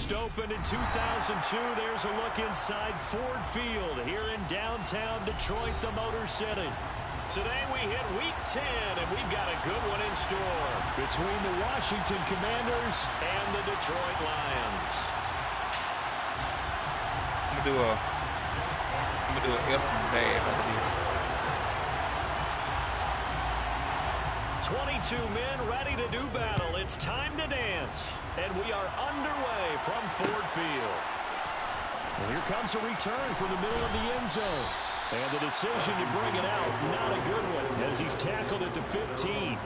first opened in 2002. There's a look inside Ford Field here in downtown Detroit, the Motor City. Today we hit Week 10, and we've got a good one in store between the Washington Commanders and the Detroit Lions. I'm gonna do a F from bad over here. 22 men ready to do battle. It's time to dance. And we are underway from Ford Field. Well, here comes a return from the middle of the end zone. And the decision to bring it out, not a good one, as he's tackled at the 15.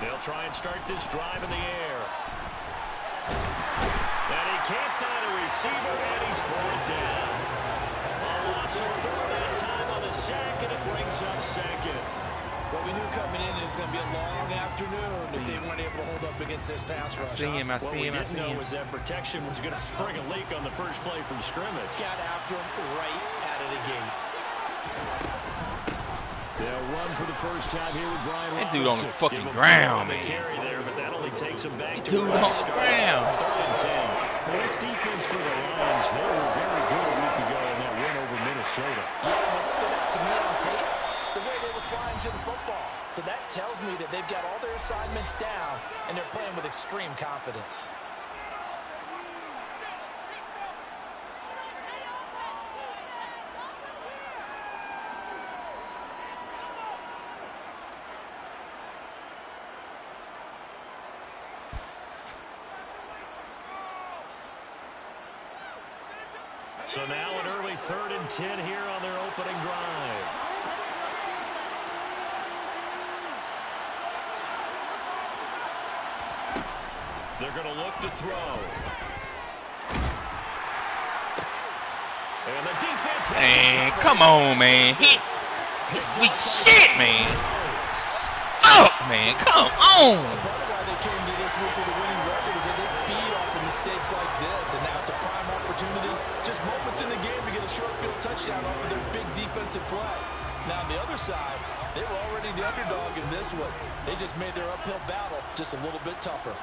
They'll try and start this drive in the air. And he can't find a receiver, and he's brought down. A loss of 4 that time on the sack, and it brings up second. Well, we knew coming in it was going to be a long afternoon if they weren't able to hold up against this pass rush. I see him. What we didn't know was that protection was going to spring a leak on the first play from scrimmage. Got after him right out of the gate. They'll run for the first time here with Brian Robinson. That dude on the fucking ground, man. Carry there, but that only takes him back to dude on the ground. 3rd and 10. Well, this defense for the Lions, they were very good a week ago in that win over Minnesota. Yeah, what stood out to me on tape, the way they were flying to the football. So that tells me that they've got all their assignments down, and they're playing with extreme confidence. So now an early 3rd and 10 here on their opening drive. They're going to look to throw. And the defense... Man, come on, man. Weak shit, man. Fuck, man. Come on. Part of why they came to this week with a winning record is that they feed off of mistakes like this, and now it's a prime opportunity. Just moments in the game to get a short field touchdown off of their big defensive play. Now, on the other side, they were already the underdog in this one. They just made their uphill battle just a little bit tougher.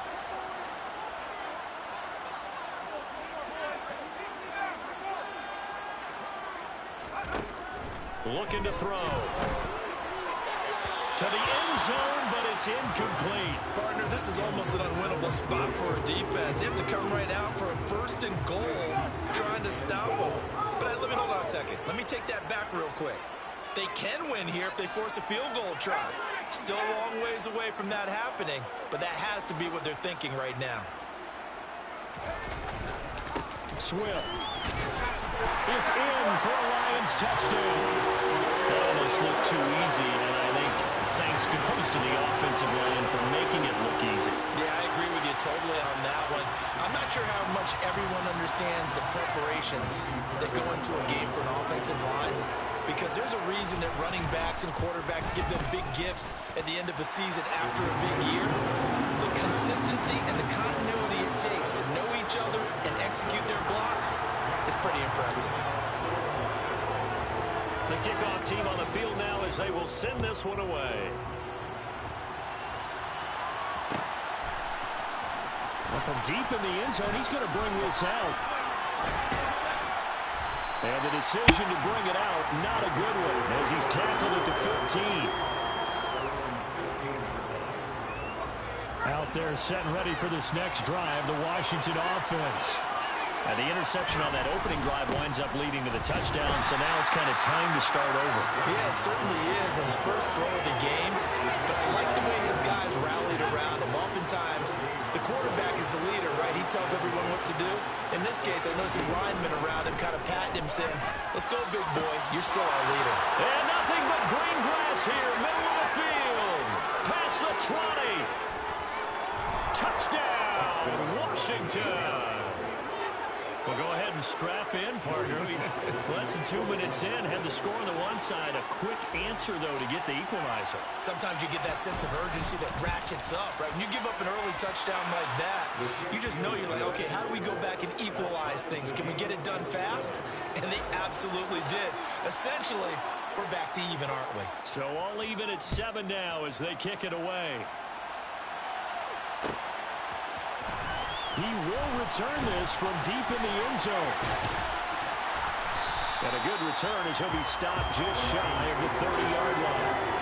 Looking to throw. To the end zone, but it's incomplete. Partner, this is almost an unwinnable spot for a defense. They have to come right out for a 1st and goal, trying to stop them. But let me hold on a second. Let me take that back real quick. They can win here if they force a field goal try. Still a long ways away from that happening, but that has to be what they're thinking right now. Swift is in for a Lions touchdown. That almost looked too easy, and I think thanks goes to the offensive line for making it look easy. Yeah, I agree with you totally on that one. I'm not sure how much everyone understands the preparations that go into a game for an offensive line, because there's a reason that running backs and quarterbacks give them big gifts at the end of the season after a big year. The consistency and the continuity it takes to know each other and execute their blocks is pretty impressive. The kickoff team on the field now as they will send this one away. Well, from deep in the end zone, he's going to bring this out. And the decision to bring it out, not a good one, as he's tackled at the 15. Out there set and ready for this next drive, the Washington offense. And the interception on that opening drive winds up leading to the touchdown, so now it's kind of time to start over. Yeah, it certainly is, his first throw of the game. But I like the way his guys rallied around him. Oftentimes, the quarterback is the leader, right? He tells everyone what to do. In this case, I noticed his linemen around him kind of patting him, saying, "Let's go, big boy. You're still our leader." And nothing but green grass here, middle of the field. Past the 20. Touchdown, Washington. Well, go ahead and strap in, partner. Less than 2 minutes in, had the score on the one side. A quick answer, though, to get the equalizer. Sometimes you get that sense of urgency that ratchets up, right? When you give up an early touchdown like that, you just know you're like, okay, how do we go back and equalize things? Can we get it done fast? And they absolutely did. Essentially, we're back to even, aren't we? So all even at 7 now as they kick it away. He will return this from deep in the end zone. And a good return as he'll be stopped just shy of the 30-yard line.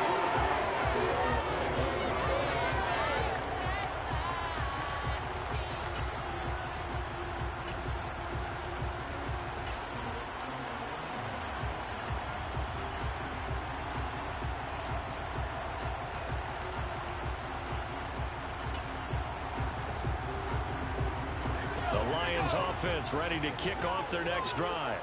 Offense ready to kick off their next drive.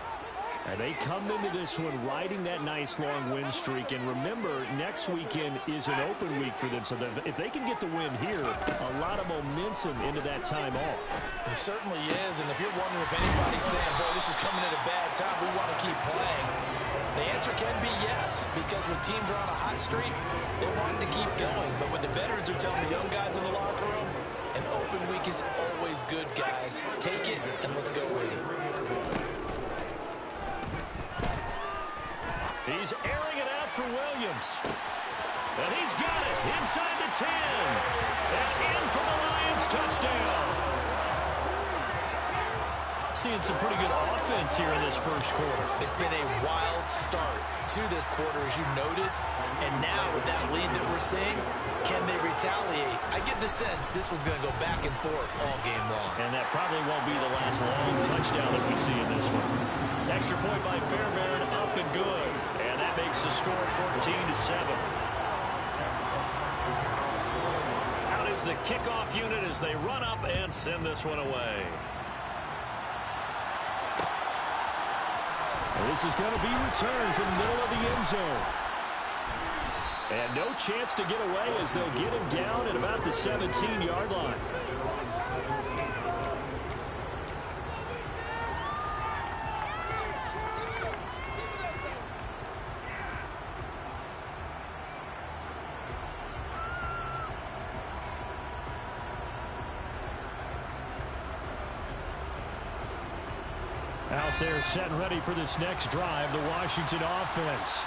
And they come into this one riding that nice long win streak. And remember, next weekend is an open week for them. So if they can get the win here, a lot of momentum into that time off. It certainly is. And if you're wondering if anybody's saying, boy, this is coming at a bad time, we want to keep playing, the answer can be yes. Because when teams are on a hot streak, they want to keep going. But when the veterans are telling the young guys in the locker room, an open week is always good, guys. Take it, and let's go with it. He's airing it out for Williams. And he's got it inside the 10. And in for the Lions touchdown. Seeing some pretty good offense here in this first quarter. It's been a wild start to this quarter, as you noted. And now with that lead that we're seeing, can they retaliate? I get the sense this one's going to go back and forth all game long. And that probably won't be the last long touchdown that we see in this one. Extra point by Fairbairn, up and good. And that makes the score 14-7. Out is the kickoff unit as they run up and send this one away. And this is going to be returned from the middle of the end zone. And no chance to get away as they'll get him down at about the 17-yard line. Out there set and ready for this next drive, the Washington offense.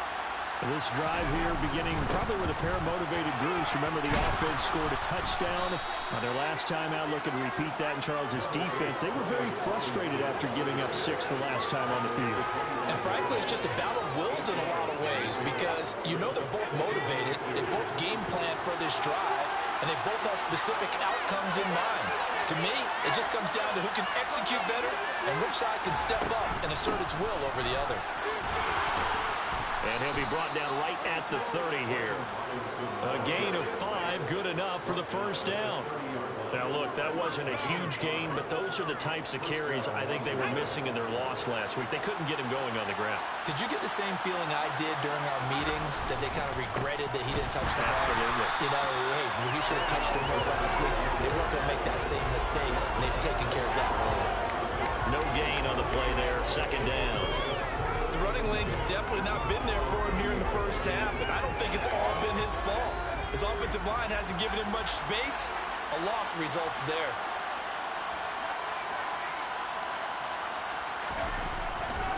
This drive here beginning probably with a pair of motivated groups. Remember, the offense scored a touchdown on their last time out. Looking to repeat that in Charles's defense. They were very frustrated after giving up 6 the last time on the field. And frankly, it's just a battle of wills in a lot of ways because you know they're both motivated. They both game plan for this drive, and they both have specific outcomes in mind. To me, it just comes down to who can execute better and which side can step up and assert its will over the other. And he'll be brought down right at the 30 here. A gain of 5, good enough for the first down. Now, look, that wasn't a huge gain, but those are the types of carries I think they were missing in their loss last week. They couldn't get him going on the ground. Did you get the same feeling I did during our meetings, that they kind of regretted that he didn't touch the ball? Absolutely. You know, hey, he should have touched him more last week. They weren't going to make that same mistake, and they've taken care of that early. No gain on the play there, second down. The running lanes have definitely not been there for him here in the first half, and I don't think it's all been his fault. His offensive line hasn't given him much space. A loss results there.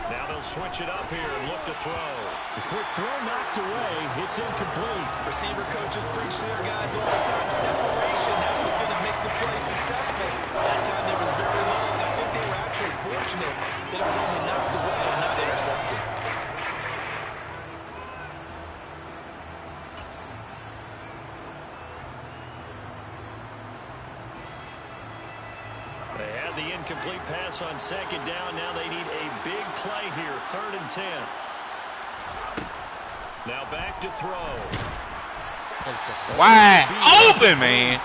Now they'll switch it up here and look to throw. The quick throw knocked away. It's incomplete. Receiver coaches preach to their guys all the time. Separation, that's what's going to make the play successful. That time there was very little, and I think they were actually fortunate that it was only knocked away and not intercepted. They had the incomplete pass on second down. Now they need a big play here, 3rd and 10. Now back to throw. Wide open, man.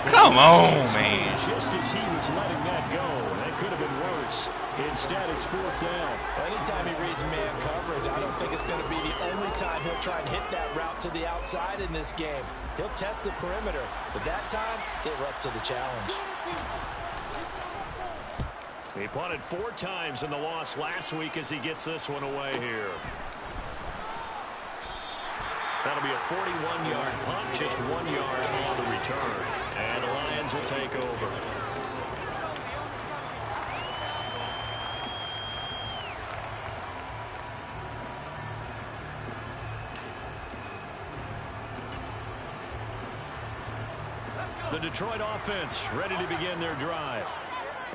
Come on, man. Just as he was letting that go, that could have been worse. Instead, it's 4th down. Anytime he reads man coverage, I don't think it's going to be the only time he'll try and hit that route to the outside in this game. He'll test the perimeter, but that time, they were up to the challenge. He punted 4 times in the loss last week as he gets this one away here. That'll be a 41-yard punt, just 1 yard on the return. And the Lions will take over. The Detroit offense ready to begin their drive.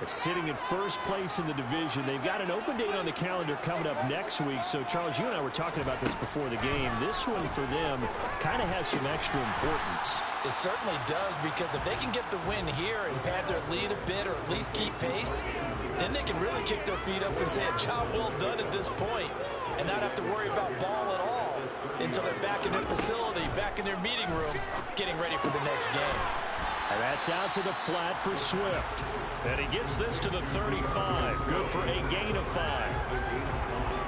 Sitting in first place in the division. They've got an open date on the calendar coming up next week. So, Charles, you and I were talking about this before the game. This one for them kind of has some extra importance. It certainly does, because if they can get the win here and pad their lead a bit or at least keep pace, then they can really kick their feet up and say a job well done at this point and not have to worry about ball at all until they're back in their facility, back in their meeting room, getting ready for the next game. And that's out to the flat for Swift. And he gets this to the 35. Good for a gain of 5.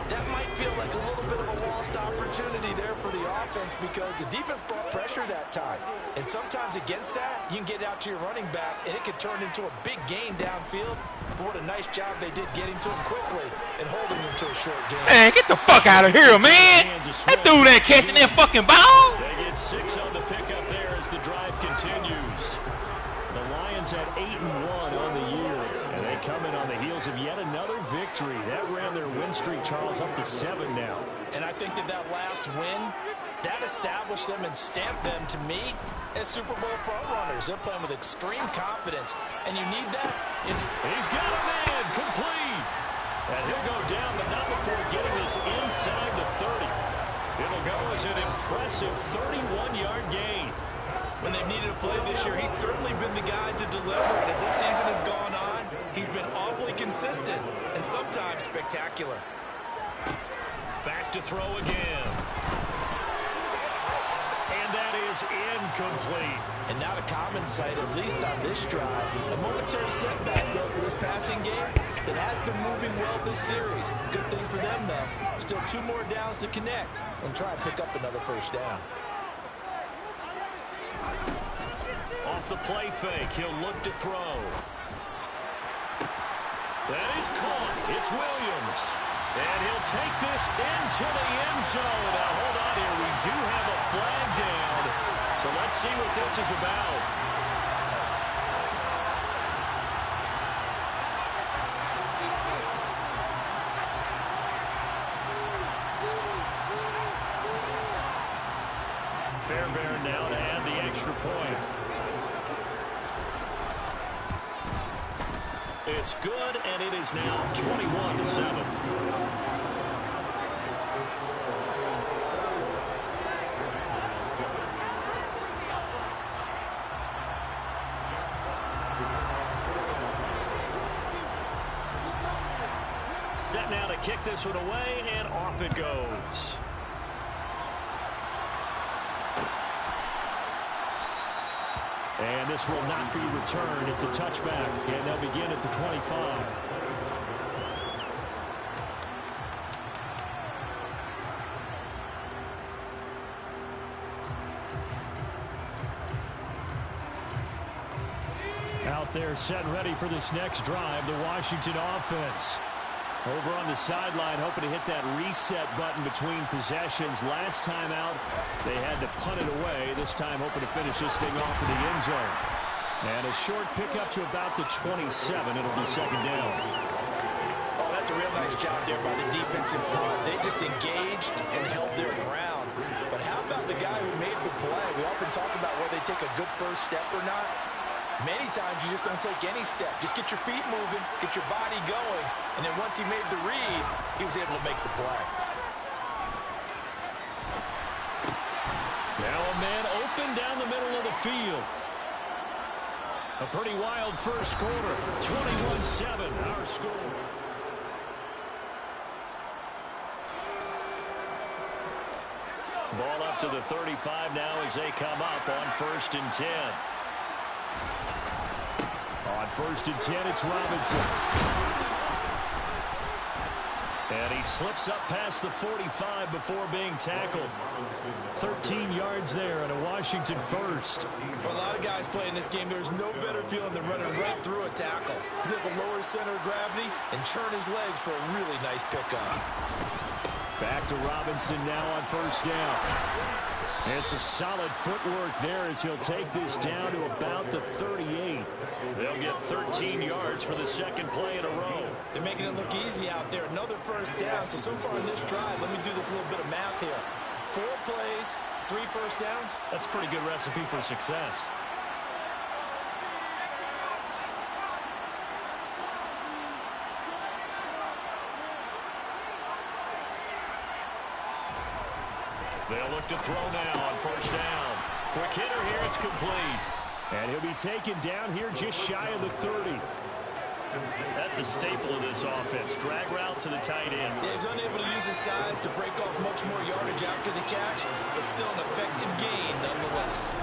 That might feel like a little bit of a lost opportunity there for the offense, because the defense brought pressure that time. And sometimes against that, you can get out to your running back, and it could turn into a big gain downfield. But what a nice job they did getting to him quickly and holding him to a short gain. Man, get the fuck out of here, man. That dude ain't catching that fucking ball. They get 6 on the pickup there as the drive continues. The Lions had 8-1 on the year, and they come in on the heels of yet another victory. That ran their win streak, Charles, up to 7 now. And I think that last win, that established them and stamped them, to me, as Super Bowl frontrunners. They're playing with extreme confidence, and you need that. He's got a man, complete. And he'll go down, but not before getting this inside the 30. It'll go as an impressive 31-yard gain. When they've needed a play this year, he's certainly been the guy to deliver. And as this season has gone on, he's been awfully consistent and sometimes spectacular. Back to throw again. And that is incomplete. And not a common sight, at least on this drive. A momentary setback, though, for this passing game that has been moving well this series. Good thing for them, though. Still 2 more downs to connect and try and pick up another first down. Off the play fake, he'll look to throw. That is caught. It's Williams. And he'll take this into the end zone. Now, hold on here. We do have a flag down. So let's see what this is about. Fairbairn now to add the extra point. It's good, and it is now 21-7. Set now to kick this one away, and off it goes. And this will not be returned. It's a touchback, and they'll begin at the 25. Out there set and ready for this next drive, the Washington offense. Over on the sideline, hoping to hit that reset button between possessions. Last time out, they had to punt it away. This time, hoping to finish this thing off in the end zone. And a short pickup to about the 27. It'll be second down. Oh, that's a real nice job there by the defensive front. They just engaged and held their ground. But how about the guy who made the play? We often talk about whether they take a good first step or not. Many times you just don't take any step. Just get your feet moving, get your body going, and then once he made the read, he was able to make the play. Now a man open down the middle of the field. A pretty wild first quarter. 21-7, our score. Ball up to the 35 now as they come up on 1st and 10. On 1st and 10, it's Robinson. And he slips up past the 45 before being tackled. 13 yards there and a Washington first. For a lot of guys playing this game, there's no better feeling than running right through a tackle. He's able to lower his center of gravity and churn his legs for a really nice pickup. Back to Robinson now on first down. And some solid footwork there as he'll take this down to about the 38. They'll get 13 yards for the second play in a row. They're making it look easy out there. Another first down. So far in this drive, let me do this little bit of math here. 4 plays, 3 first downs. That's a pretty good recipe for success. They'll look to throw now on first down. Quick hitter here, it's complete. And he'll be taken down here just shy of the 30. That's a staple of this offense. Drag route to the tight end. Yeah, he's unable to use his size to break off much more yardage after the catch, but still an effective gain nonetheless.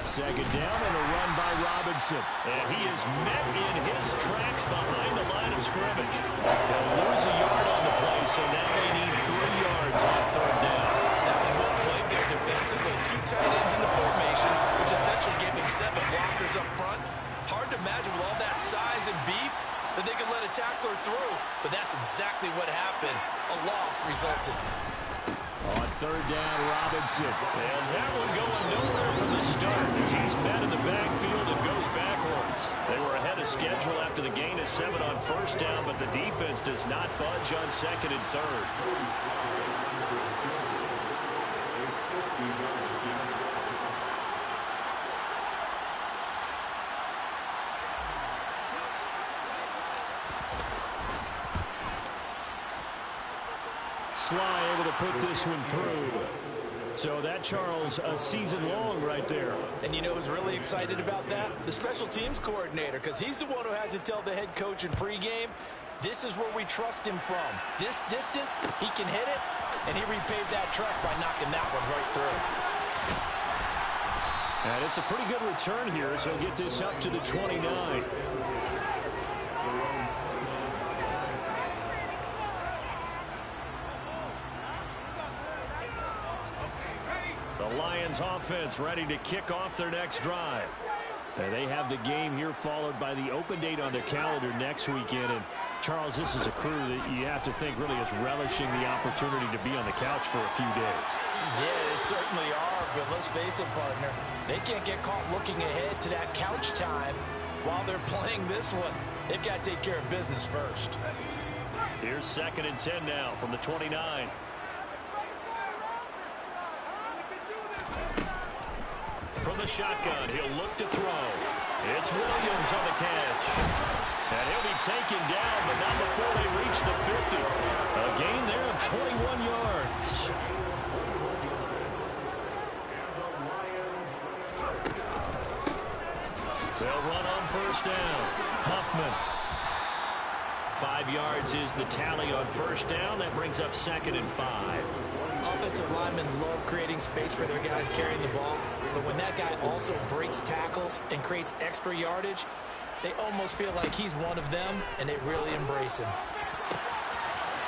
Second down and a run by Robinson. And he is met in his tracks behind the line of scrimmage. They'll lose a yard on the play, so now they need 3 yards on third down. That was well played there defensively. 2 tight ends in the formation, which essentially gave him 7 blockers up front. Hard to imagine with all that size and beef that they could let a tackler through, but that's exactly what happened. A loss resulted. On third down, Robinson. And that one going nowhere from the start as he's met in the backfield and goes backwards. They were ahead of schedule after the gain of 7 on first down, but the defense does not budge on second and third. Sly able to put this one through. So that, Charles, a season long right there. And you know who's really excited about that? The special teams coordinator, because he's the one who has to tell the head coach in pregame, this is where we trust him from. This distance, he can hit it, and he repaid that trust by knocking that one right through. And it's a pretty good return here as he'll get this up to the 29. The Lions offense ready to kick off their next drive. And they have the game here followed by the open date on their calendar next weekend. And Charles, this is a crew that you have to think really is relishing the opportunity to be on the couch for a few days. Yeah, they certainly are, but let's face it, partner. They can't get caught looking ahead to that couch time while they're playing this one. They've got to take care of business first. Here's 2nd and 10 now from the 29. From the shotgun, he'll look to throw. It's Williams on the catch. And he'll be taken down, but not before they reach the 50. A gain there of 21 yards. They'll run on first down. Huffman. 5 yards is the tally on first down. That brings up 2nd and 5. Offensive linemen love creating space for their guys carrying the ball, but when that guy also breaks tackles and creates extra yardage, they almost feel like he's one of them, and they really embrace him.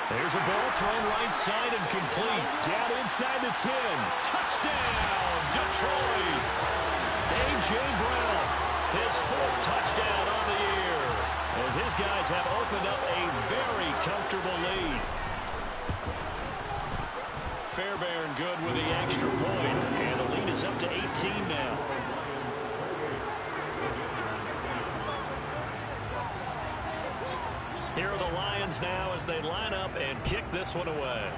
There's a ball thrown right side and complete. Down inside the 10. Touchdown, Detroit. A.J. Brown, his 4th touchdown on the year, as his guys have opened up a very comfortable lead. Fairbairn good with the extra point, and the lead is up to 18 now. Here are the Lions now as they line up and kick this one away.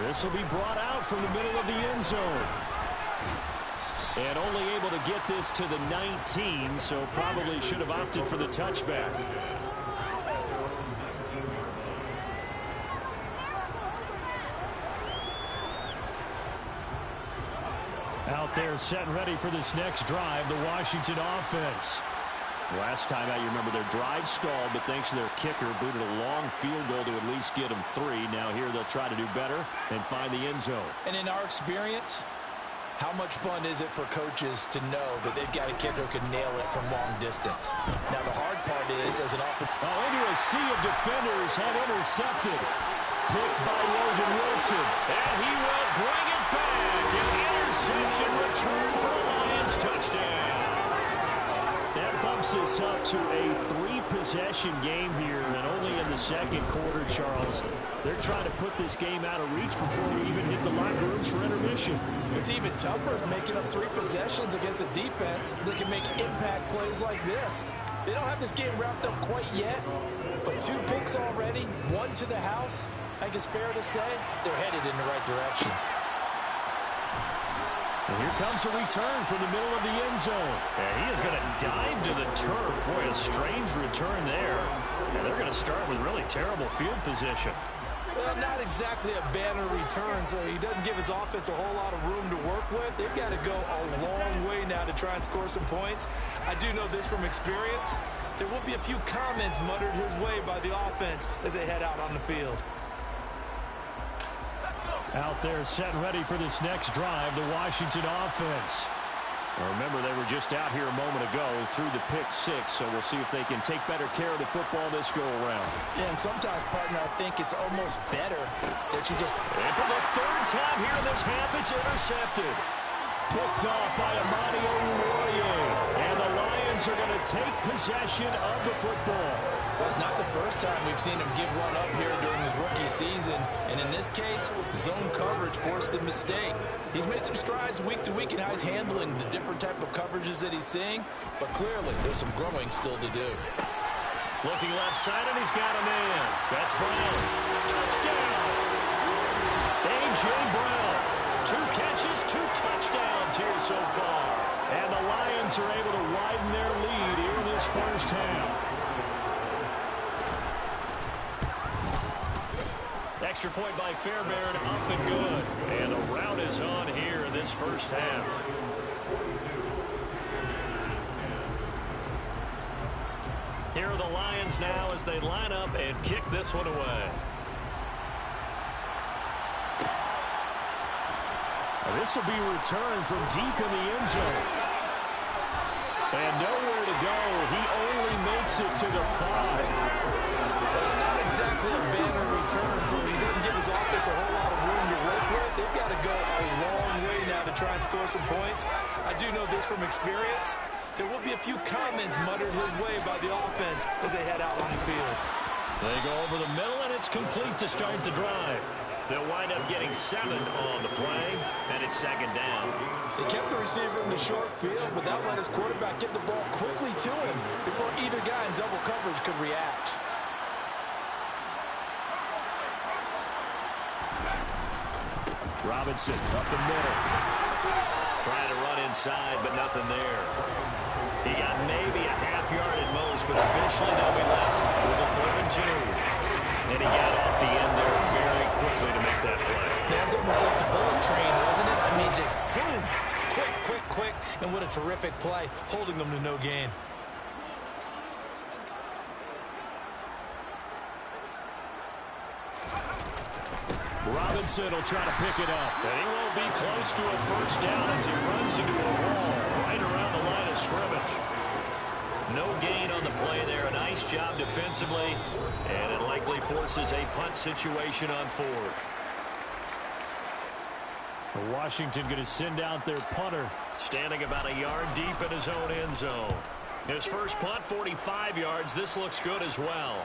This will be brought out from the middle of the end zone. And only able to get this to the 19, so probably should have opted for the touchback. Out there set and ready for this next drive, the Washington offense. Last time out, you remember their drive stalled, but thanks to their kicker, booted a long field goal to at least get them 3. Now here they'll try to do better and find the end zone. And in our experience, How much fun is it for coaches to know that they've got a kid who can nail it from long distance? Now, the hard part is, as an offense... Into a sea of defenders and intercepted. Picked by Logan Wilson. And he will bring it back. An interception return for the Lions touchdown. That bumps us up to a 3-possession game here, and only in the second quarter, Charles. They're trying to put this game out of reach before we even hit the locker rooms for intermission. It's even tougher making up 3 possessions against a defense that can make impact plays like this. They don't have this game wrapped up quite yet, but 2 picks already, 1 to the house. I think it's fair to say they're headed in the right direction. And here comes a return from the middle of the end zone. And he is going to dive to the turf. Boy, a strange return there. And they're going to start with really terrible field position. Well, not exactly a banner return, so he doesn't give his offense a whole lot of room to work with. They've got to go a long way now to try and score some points. I do know this from experience. There will be a few comments muttered his way by the offense as they head out on the field. Out there set ready for this next drive, the Washington offense. Well, remember, they were just out here a moment ago through the pick 6, so we'll see if they can take better care of the football this go-around. Yeah, and sometimes, partner, I think it's almost better that you just... And for the 3rd time here in this half, it's intercepted. Picked off by Amani Oruwariye. And the Lions are going to take possession of the football. Well, it's not the first time we've seen him give one up here during his rookie season. And in this case, zone coverage forced the mistake. He's made some strides week to week in how he's handling the different type of coverages that he's seeing. But clearly, there's some growing still to do. Looking left side, and he's got a man. That's Brown. Touchdown. A.J. Brown. 2 catches, 2 touchdowns here so far. And the Lions are able to widen their lead here in this first half. Extra point by Fairbairn, up and good. And the rout is on here in this first half. Here are the Lions now as they line up and kick this one away. This will be returned from deep in the end zone. And nowhere to go. He only makes it to the 5. Not exactly a banner return, so he doesn't give his offense a whole lot of room to work with. They've got to go a long way now to try and score some points. I do know this from experience. There will be a few comments muttered his way by the offense as they head out on the field. They go over the middle, and it's complete to start the drive. They'll wind up getting 7 on the play, and it's 2nd down. They kept the receiver in the short field, but that let his quarterback get the ball quickly to him before either guy in double coverage could react. Robinson up the middle. Trying to run inside, but nothing there. He got maybe a half yard at most, but officially they'll be left with a 3rd and 2. And he got off the end there very quickly to make that play. That was almost like the bullet train, wasn't it? I mean, just zoom. Quick, and what a terrific play, holding them to no gain. Robinson will try to pick it up. And he won't be close to a 1st down as he runs into a wall right around the line of scrimmage. No gain on the play there. A nice job defensively. And it likely forces a punt situation on 4th. Washington going to send out their punter, standing about a yard deep in his own end zone. His first punt, 45 yards. This looks good as well.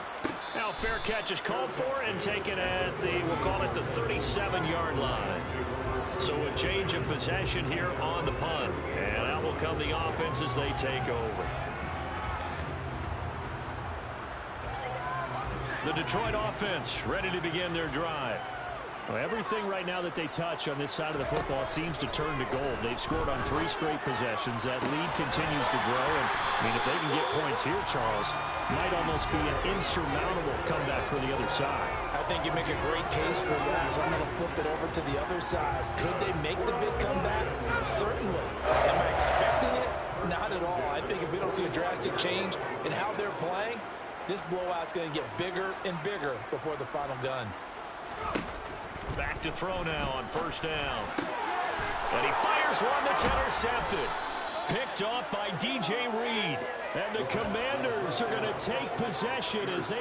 Now fair catch is called for and taken at the, we'll call it the 37-yard line. So a change of possession here on the punt. And out will come the offense as they take over. The Detroit offense ready to begin their drive. Well, everything right now that they touch on this side of the football, it seems to turn to gold. They've scored on 3 straight possessions. That lead continues to grow. And, I mean, if they can get points here, Charles, might almost be an insurmountable comeback for the other side. I think you make a great case for that. So I'm going to flip it over to the other side. Could they make the big comeback? Certainly. Am I expecting it? Not at all. I think if we don't see a drastic change in how they're playing, this blowout's going to get bigger and bigger before the final gun. Back to throw now on 1st down. And he fires one that's intercepted. Picked off by DJ Reed. And the Commanders are going to take possession as they